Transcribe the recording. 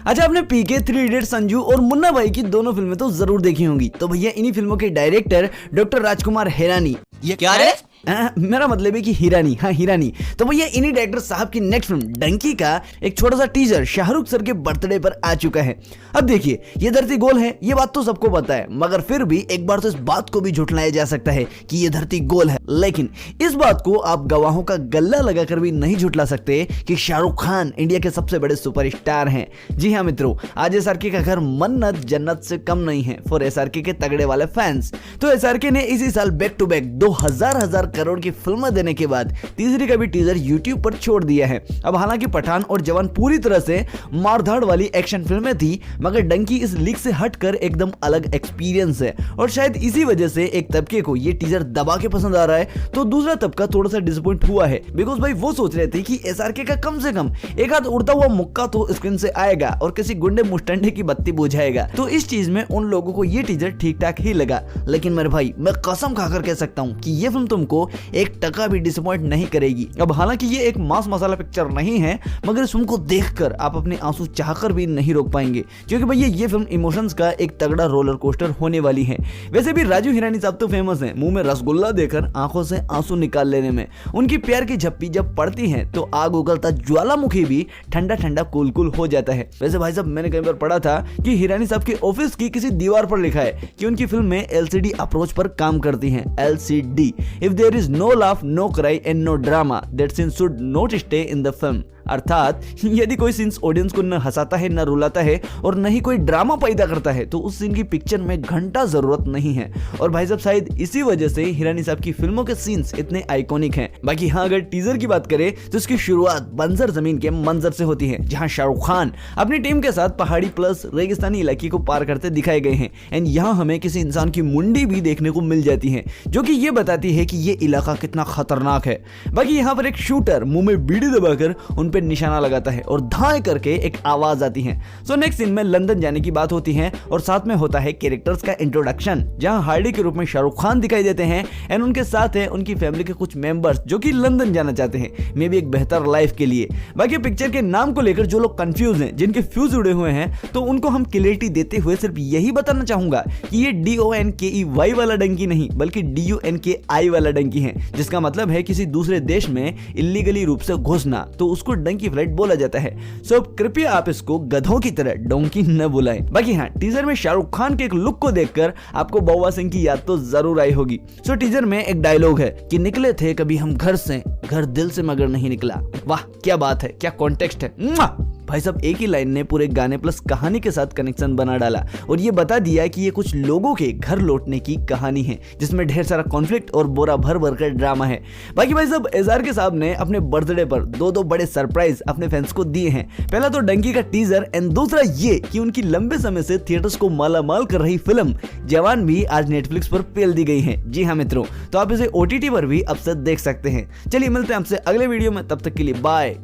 अच्छा, आपने पीके, three idiot, Sanju और मुन्ना भाई की दोनों फिल्में तो जरूर देखी होंगी। तो भैया इन्हीं फिल्मों के डायरेक्टर डॉक्टर राजकुमार हिरानी, ये क्या है? मेरा मतलब है कि हिरानी, हाँ हिरानी। तो भैया इन्हीं डायरेक्टर साहब की नेक्स्ट फिल्म डंकी का एक छोटा सा टीजर शाहरुख सर के बर्थडे पर आ चुका है। अब देखिए, ये धरती गोल है, ये बात तो सबको पता है, मगर फिर भी एक बार तो इस बात को भी झुठलाया जा सकता है कि ये धरती गोल है। लेकिन इस बात को आप गवाहों का गल्ला लगाकर भी नहीं झुठला सकते कि शाहरुख खान इंडिया के सबसे बड़े सुपरस्टार हैं। जी हाँ मित्रों, आज एसआरके का घर मन्नत जन्नत से कम नहीं है फॉर एसआरके के तगड़े वाले फैंस। तो एसआरके ने इसी साल बैक टू बैक 2000 करोड़ की फिल्म देने के बाद तीसरी का भी टीजर यूट्यूब पर छोड़ दिया है। अब हालांकि पठान और जवान पूरी तरह से मारधाड़ वाली एक्शन फिल्में थी, मगर डंकी इस लीक से हटकर एकदम अलग एक्सपीरियंस है और शायद इसी वजह से एक तबके को ये टीजर दबा के पसंद आ रहा है, तो दूसरा तबका थोड़ा सा डिसअपॉइंट हुआ है। बिकॉज भाई वो सोच रहे थे कि एसआरके का कम से कम एक आध उड़ता हुआ मुक्का तो स्क्रीन से आएगा और किसी गुंडे मुस्टंडे की बत्ती बुझाएगा। तो इस चीज में उन लोगों को ये टीजर ठीक ठाक ही लगा। लेकिन मेरे भाई, मैं कसम खाकर कह सकता हूँ कि ये फिल्म तुमको एक टका भी डिसअपॉइंट नहीं करेगी। अब हालांकि ये एक मास मसाला पिक्चर नहीं है, मगर इस फिल्म को देखकर आप अपने आंसू चाहकर भी नहीं रोक पाएंगे, क्योंकि भैया ये फिल्म इमोशंस का एक तगड़ा रोलर कोस्टर होने वाली है। वैसे भी राजू हिरानी साहब तो फेमस हैं मुंह में रसगुल्ला देकर आंखों से आंसू निकाल लेने में। उनकी प्यार की झप्पी जब पड़ती है तो आग उगलता ज्वालामुखी भी ठंडा ठंडा कूल कूल हो जाता है। वैसे भाई साहब, मैंने कई बार पढ़ा था कि हिरानी साहब के ऑफिस की किसी दीवार पर लिखा है कि उनकी फिल्म में एलसीडी अप्रोच पर काम करती है। LCD, if there is no laugh, no cry and no drama, that scene should not stay in the film. अर्थात यदि कोई सीन्स ऑडियंस को न हंसाता है, न रुलाता है और न ही कोई ड्रामा पैदा करता है, तो उस सीन की पिक्चर में घंटा जरूरत नहीं है। और भाई साहब, शायद इसी वजह से हिरानी साहब की फिल्मों के सीन्स इतने आइकॉनिक हैं। बाकी हाँ, अगर टीजर की बात करें तो इसकी शुरुआत बंजर जमीन के मंजर से होती है, जहां शाहरुख खान अपनी टीम के साथ पहाड़ी प्लस रेगिस्तानी इलाके को पार करते दिखाए गए हैं। एंड यहाँ हमें किसी इंसान की मुंडी भी देखने को मिल जाती है, जो कि ये बताती है कि ये इलाका कितना खतरनाक है। बाकी यहाँ पर एक शूटर मुंह में बीड़ी दबाकर उन निशाना लगाता है और धाए करके एक आवाज आती है। सो नेक्स्ट सीन में लंदन जाने की बात होती है और साथ में होता है कैरेक्टर्स का इंट्रोडक्शन, जहां हार्डी के रूप में शाहरुख खान दिखाई देते हैं एंड उनके साथ है उनकी फैमिली के कुछ मेंबर्स जो कि लंदन जाना चाहते हैं, मे भी एक बेहतर लाइफ के लिए। बाकी पिक्चर के नाम को लेकर जो लोग कंफ्यूज हैं, जिनके फ्यूज उड़े हुए हैं, तो उनको हम क्लियरिटी देते हुए सिर्फ यही बताना चाहूंगा कि ये DONKEY वाला डंकी नहीं, बल्कि DUNKI वाला डंकी है, जिसका मतलब है किसी दूसरे देश में इलीगली रूप से घुसना, तो उसको डंकी फ्लाइट बोला जाता है। सो कृपया आप इसको गधों की तरह डोंकी न बुलाएं। बाकी हाँ, टीजर में शाहरुख खान के एक लुक को देखकर आपको बउआ सिंह की याद तो जरूर आई होगी। सो टीजर में एक डायलॉग है कि निकले थे कभी हम घर से, घर दिल से मगर नहीं निकला। वाह क्या बात है, क्या कॉन्टेक्स्ट है। भाई साहब, एक ही लाइन ने पूरे गाने प्लस कहानी के साथ कनेक्शन बना डाला और ये बता दिया कि ये कुछ लोगों के घर लौटने की कहानी है, जिसमें ढेर सारा कॉन्फ्लिक्ट और बोरा भर भर कर ड्रामा है। बाकी भाई साहब, एसआरके साहब ने अपने बर्थडे पर दो बड़े सरप्राइज अपने फैंस को दिए हैं। पहला तो डंकी का टीजर एंड दूसरा ये कि उनकी लंबे समय से थिएटर्स को मालामाल कर रही फिल्म जवान भी आज नेटफ्लिक्स पर पेल दी गई है। जी हाँ मित्रों, तो आप इसे OTT पर भी अब से देख सकते हैं। चलिए मिलते हैं आपसे अगले वीडियो में, तब तक के लिए बाय।